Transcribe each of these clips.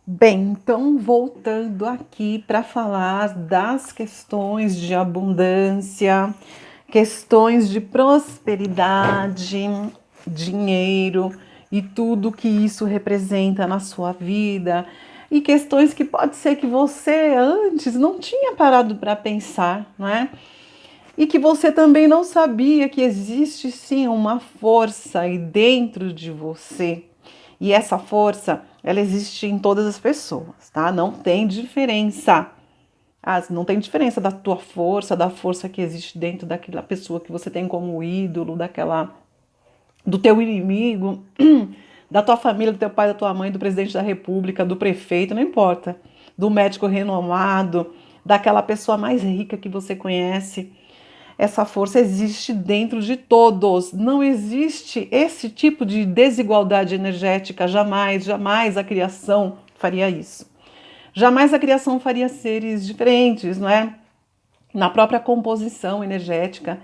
Bem, então voltando aqui para falar das questões de abundância, questões de prosperidade, dinheiro e tudo que isso representa na sua vida, e questões que pode ser que você antes não tinha parado para pensar, não é? E que você também não sabia que existe sim uma força aí dentro de você. E essa força, ela existe em todas as pessoas, tá? Não tem diferença. Não tem diferença da tua força, da força que existe dentro daquela pessoa que você tem como ídolo, do teu inimigo, da tua família, do teu pai, da tua mãe, do presidente da república, do prefeito, não importa, do médico renomado, daquela pessoa mais rica que você conhece. Essa força existe dentro de todos. Não existe esse tipo de desigualdade energética. Jamais, jamais a criação faria isso. Jamais a criação faria seres diferentes, não é? Na própria composição energética.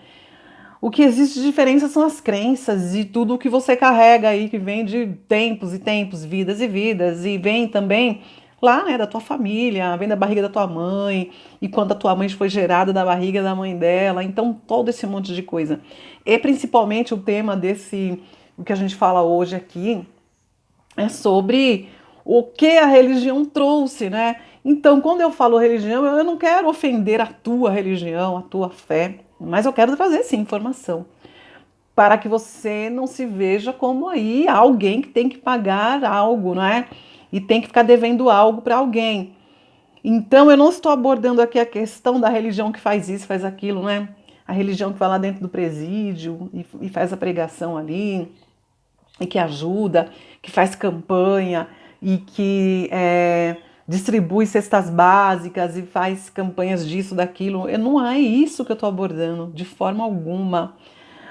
O que existe de diferença são as crenças e tudo o que você carrega aí, que vem de tempos e tempos, vidas e vidas, e vem também lá, né, da tua família, vem da barriga da tua mãe, e quando a tua mãe foi gerada da barriga da mãe dela, então todo esse monte de coisa. E principalmente o tema o que a gente fala hoje aqui, é sobre o que a religião trouxe, né? Então, quando eu falo religião, eu não quero ofender a tua religião, a tua fé, mas eu quero trazer sim informação para que você não se veja como aí alguém que tem que pagar algo, não é? E tem que ficar devendo algo para alguém. Então, eu não estou abordando aqui a questão da religião que faz isso, faz aquilo, né? A religião que vai lá dentro do presídio e faz a pregação ali, e que ajuda, que faz campanha e que distribui cestas básicas e faz campanhas disso, daquilo. Não é isso que eu estou abordando, de forma alguma.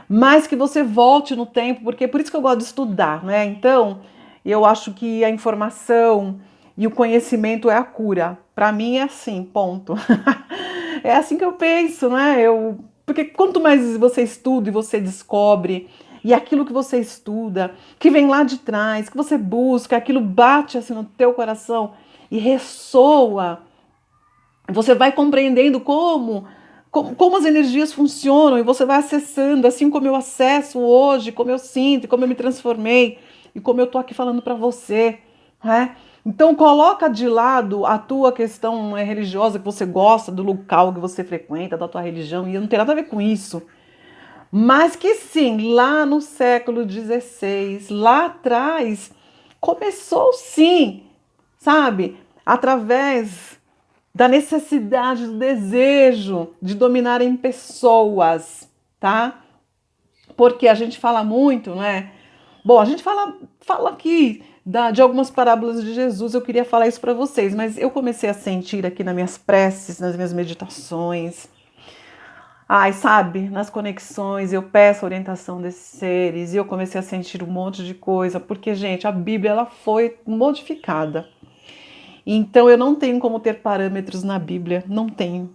Mas que você volte no tempo, porque é por isso que eu gosto de estudar, né? Então, eu acho que a informação e o conhecimento é a cura. Para mim é assim, ponto. É assim que eu penso, né? Porque quanto mais você estuda e você descobre, e aquilo que você estuda, que vem lá de trás, que você busca, aquilo bate assim no teu coração e ressoa, você vai compreendendo como as energias funcionam e você vai acessando, assim como eu acesso hoje, como eu sinto, como eu me transformei e como eu tô aqui falando para você, né? Então coloca de lado a tua questão religiosa que você gosta, do local que você frequenta, da tua religião, e não tem nada a ver com isso. Mas que sim, lá no século XVI, lá atrás, começou sim, sabe? Através da necessidade, do desejo de dominarem pessoas, tá? Porque a gente fala muito, né? Bom, a gente fala aqui de algumas parábolas de Jesus, eu queria falar isso para vocês, mas eu comecei a sentir aqui nas minhas preces, nas minhas meditações, ai, sabe, nas conexões, eu peço a orientação desses seres e eu comecei a sentir um monte de coisa, porque, gente, a Bíblia ela foi modificada. Então eu não tenho como ter parâmetros na Bíblia, não tenho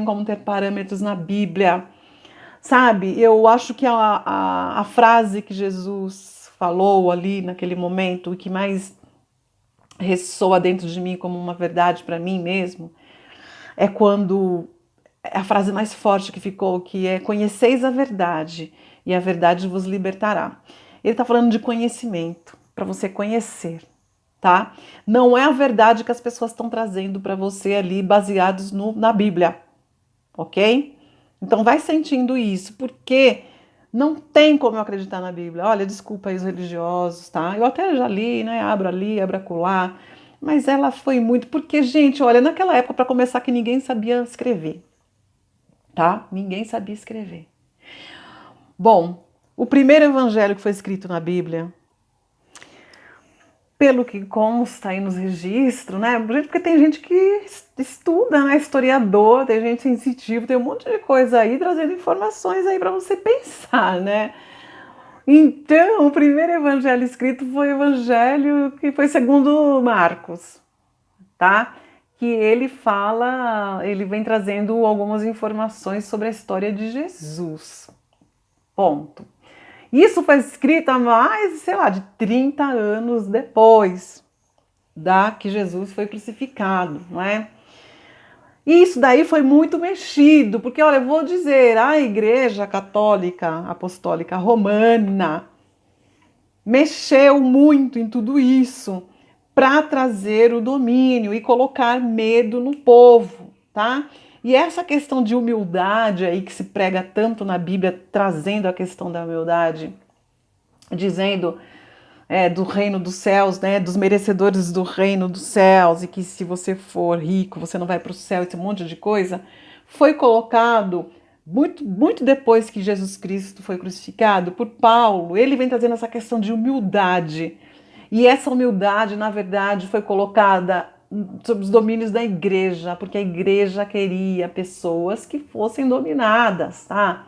como ter parâmetros na Bíblia, sabe? Eu acho que a frase que Jesus falou ali naquele momento, e que mais ressoa dentro de mim como uma verdade para mim mesmo, é quando a frase mais forte que ficou, que é conheceis a verdade e a verdade vos libertará. Ele está falando de conhecimento, para você conhecer, tá? Não é a verdade que as pessoas estão trazendo para você ali baseados na Bíblia, ok? Então vai sentindo isso, porque não tem como eu acreditar na Bíblia. Olha, desculpa aí os religiosos, tá? Eu até já li, né? Abro ali, abro acolá, mas ela foi muito, porque, gente, olha, naquela época, para começar, que ninguém sabia escrever, tá? Ninguém sabia escrever. Bom, o primeiro evangelho que foi escrito na Bíblia, pelo que consta aí nos registros, né? Porque tem gente que estuda, né? Historiador, tem gente sensitivo, tem um monte de coisa aí trazendo informações aí para você pensar, né? Então, o primeiro evangelho escrito foi o evangelho que foi segundo Marcos, tá? Que ele fala, ele vem trazendo algumas informações sobre a história de Jesus. Ponto. Isso foi escrito há mais, sei lá, de 30 anos depois da que Jesus foi crucificado, não é? E isso daí foi muito mexido, porque, olha, eu vou dizer, a Igreja Católica Apostólica Romana mexeu muito em tudo isso para trazer o domínio e colocar medo no povo, tá? E essa questão de humildade aí que se prega tanto na Bíblia, trazendo a questão da humildade, dizendo do reino dos céus, né, dos merecedores do reino dos céus, e que se você for rico, você não vai para o céu, esse monte de coisa, foi colocado muito depois que Jesus Cristo foi crucificado por Paulo. Ele vem trazendo essa questão de humildade. E essa humildade, na verdade, foi colocada sob os domínios da igreja, porque a igreja queria pessoas que fossem dominadas, tá?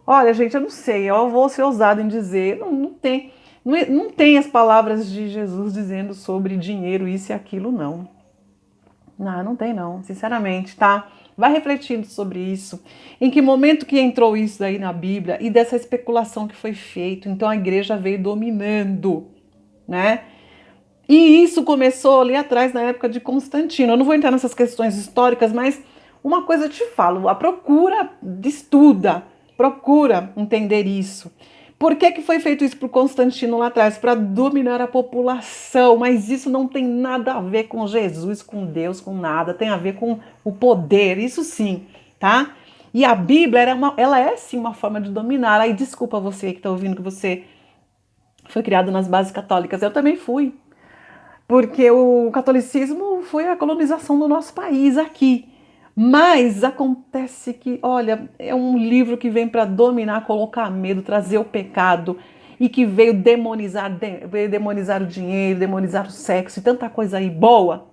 Olha, gente, eu não sei, eu vou ser ousado em dizer, não tem as palavras de Jesus dizendo sobre dinheiro, isso e aquilo, não. Não tem não, sinceramente, tá? Vai refletindo sobre isso. Em que momento que entrou isso aí na Bíblia e dessa especulação que foi feita? Então a igreja veio dominando, né? E isso começou ali atrás, na época de Constantino. Eu não vou entrar nessas questões históricas, mas uma coisa eu te falo, estuda, procura entender isso. Por que foi feito isso por Constantino lá atrás? Para dominar a população, mas isso não tem nada a ver com Jesus, com Deus, com nada, tem a ver com o poder, isso sim, tá? E a Bíblia, ela é sim uma forma de dominar. Aí desculpa você que está ouvindo que você foi criado nas bases católicas, eu também fui. Porque o catolicismo foi a colonização do nosso país aqui. Mas acontece que, olha, é um livro que vem para dominar, colocar medo, trazer o pecado e que veio demonizar o dinheiro, demonizar o sexo e tanta coisa aí boa.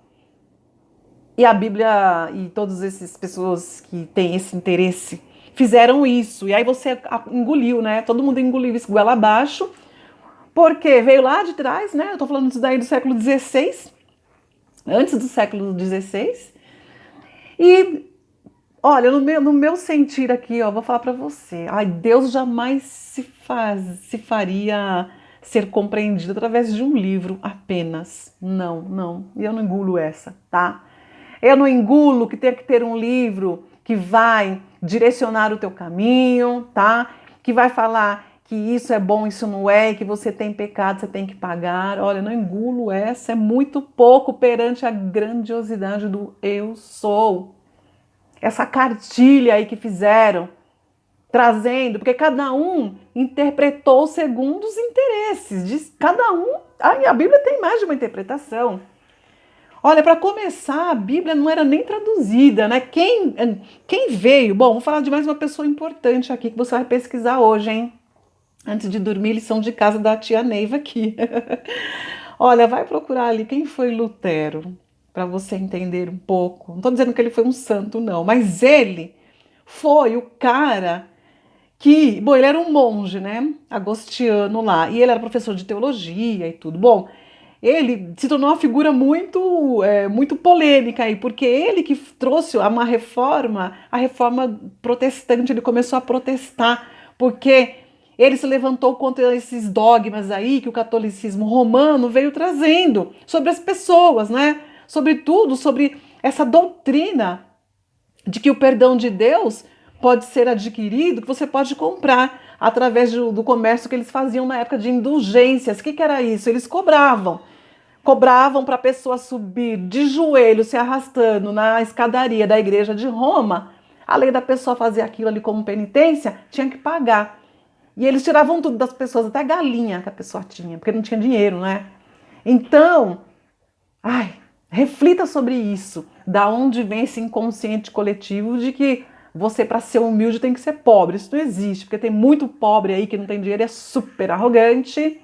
E a Bíblia e todas essas pessoas que têm esse interesse fizeram isso. E aí você engoliu, né? Todo mundo engoliu isso goela abaixo. Porque veio lá de trás, né? Eu tô falando disso daí do século XVI, antes do século XVI. E, olha, no meu sentir aqui, ó, vou falar para você. Ai, Deus jamais se faria ser compreendido através de um livro apenas. Não. E eu não engulo essa, tá? Eu não engulo que tem que ter um livro que vai direcionar o teu caminho, tá? Que vai falar que isso é bom, isso não é, que você tem pecado, você tem que pagar. Olha, não engulo essa, é muito pouco perante a grandiosidade do eu sou. Essa cartilha aí que fizeram, trazendo, porque cada um interpretou segundo os interesses de cada um. A Bíblia tem mais de uma interpretação. Olha, para começar, a Bíblia não era nem traduzida, né? Quem veio? Bom, vou falar de mais uma pessoa importante aqui que você vai pesquisar hoje, hein? Antes de dormir, lição de casa da tia Neiva aqui. Olha, vai procurar ali quem foi Lutero, para você entender um pouco. Não estou dizendo que ele foi um santo, não, mas ele foi o cara que... Bom, ele era um monge, né? Agostiano lá, e ele era professor de teologia e tudo. Bom, ele se tornou uma figura muito polêmica aí, porque ele que trouxe uma reforma, a reforma protestante, ele começou a protestar, porque ele se levantou contra esses dogmas aí que o catolicismo romano veio trazendo sobre as pessoas, né? Sobretudo sobre essa doutrina de que o perdão de Deus pode ser adquirido, que você pode comprar através do comércio que eles faziam na época de indulgências. O que era isso? Eles cobravam para a pessoa subir de joelho, se arrastando na escadaria da igreja de Roma. Além da pessoa fazer aquilo ali como penitência, tinha que pagar. E eles tiravam tudo das pessoas, até galinha que a pessoa tinha, porque não tinha dinheiro, né? Então, reflita sobre isso. Da onde vem esse inconsciente coletivo de que você, para ser humilde, tem que ser pobre? Isso não existe, porque tem muito pobre aí que não tem dinheiro e é super arrogante.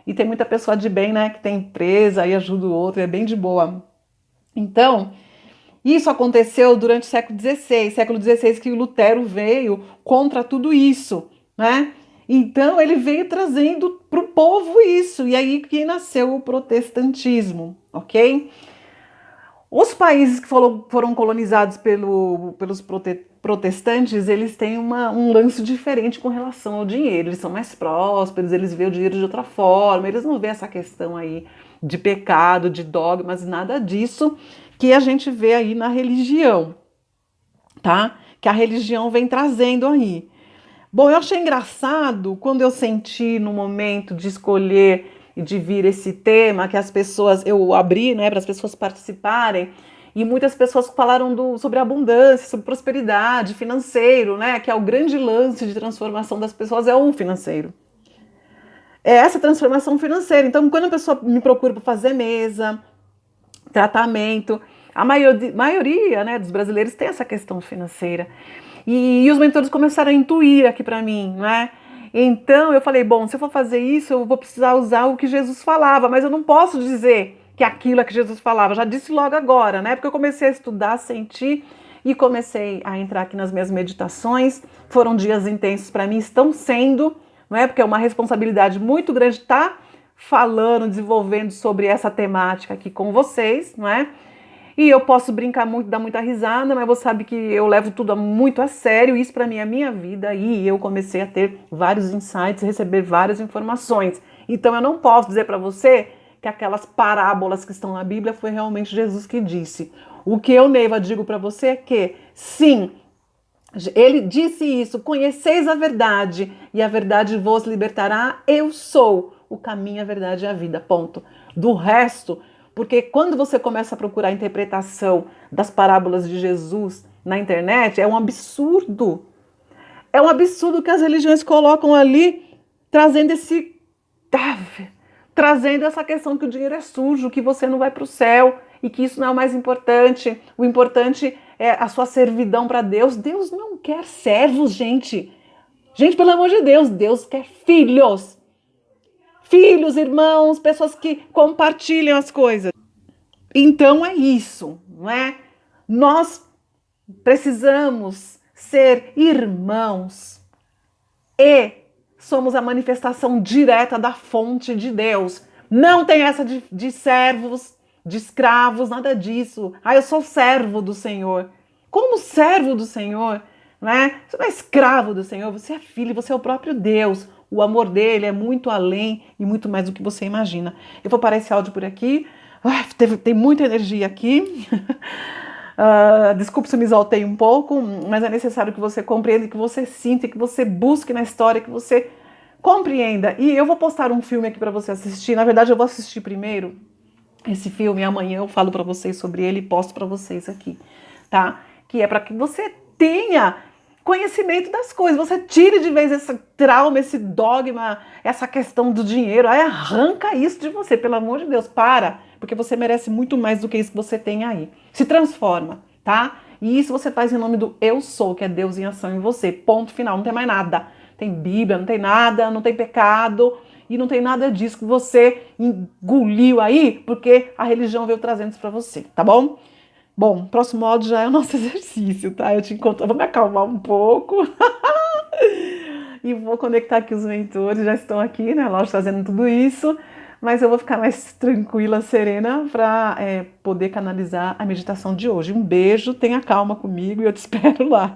E tem muita pessoa de bem, né, que tem empresa e ajuda o outro, é bem de boa. Então, isso aconteceu durante o século XVI que o Lutero veio contra tudo isso, né? Então ele veio trazendo para o povo isso, e aí que nasceu o protestantismo, ok? Os países que foram colonizados pelos protestantes, eles têm um lance diferente com relação ao dinheiro. Eles são mais prósperos, eles veem o dinheiro de outra forma, eles não veem essa questão aí de pecado, de dogmas, nada disso que a gente vê aí na religião, tá? Que a religião vem trazendo aí. Bom, eu achei engraçado quando eu senti no momento de escolher e de vir esse tema, que as pessoas, eu abri, né, para as pessoas participarem, e muitas pessoas falaram sobre abundância, sobre prosperidade, financeiro, né, que é o grande lance de transformação das pessoas, é o financeiro. É essa transformação financeira. Então, quando a pessoa me procura para fazer mesa, tratamento, a maioria, né, dos brasileiros tem essa questão financeira. E os mentores começaram a intuir aqui para mim, né? Então eu falei, bom, se eu for fazer isso, eu vou precisar usar o que Jesus falava, mas eu não posso dizer que aquilo é que Jesus falava, já disse logo agora, né? Porque eu comecei a estudar, sentir e comecei a entrar aqui nas minhas meditações. Foram dias intensos para mim, estão sendo, não é? Porque é uma responsabilidade muito grande estar falando, desenvolvendo sobre essa temática aqui com vocês, não é? E eu posso brincar muito, dar muita risada, mas você sabe que eu levo tudo muito a sério, isso para mim é a minha vida, e eu comecei a ter vários insights, receber várias informações. Então eu não posso dizer para você que aquelas parábolas que estão na Bíblia foi realmente Jesus que disse. O que eu, Neiva, digo para você é que, sim, ele disse isso, conheceis a verdade, e a verdade vos libertará, eu sou o caminho, a verdade e a vida, ponto. Do resto... Porque quando você começa a procurar a interpretação das parábolas de Jesus na internet, é um absurdo. É um absurdo que as religiões colocam ali, trazendo trazendo essa questão que o dinheiro é sujo, que você não vai para o céu e que isso não é o mais importante. O importante é a sua servidão para Deus. Deus não quer servos, gente. Gente, pelo amor de Deus, Deus quer filhos. Filhos, irmãos, pessoas que compartilham as coisas. Então é isso, não é? Nós precisamos ser irmãos e somos a manifestação direta da fonte de Deus. Não tem essa de servos, de escravos, nada disso. Ah, eu sou servo do Senhor. Como servo do Senhor, não é? Você não é escravo do Senhor, você é filho, você é o próprio Deus. O amor dele é muito além e muito mais do que você imagina. Eu vou parar esse áudio por aqui. Tem muita energia aqui. Desculpe se me exaltei um pouco, mas é necessário que você compreenda, que você sinta, que você busque na história, que você compreenda. E eu vou postar um filme aqui para você assistir. Na verdade, eu vou assistir primeiro esse filme. Amanhã eu falo para vocês sobre ele e posto para vocês aqui, tá? Que é para que você tenha conhecimento das coisas, você tire de vez esse trauma, esse dogma, essa questão do dinheiro, aí arranca isso de você, pelo amor de Deus, para, porque você merece muito mais do que isso que você tem aí. Se transforma, tá? E isso você faz em nome do eu sou, que é Deus em ação em você, ponto final, não tem mais nada. Tem Bíblia, não tem nada, não tem pecado, e não tem nada disso que você engoliu aí, porque a religião veio trazendo isso pra você, tá bom? Bom, próximo áudio já é o nosso exercício, tá? Eu te encontro, eu vou me acalmar um pouco e vou conectar aqui os mentores, já estão aqui, né? Lógico, fazendo tudo isso, mas eu vou ficar mais tranquila, serena, para poder canalizar a meditação de hoje. Um beijo, tenha calma comigo e eu te espero lá.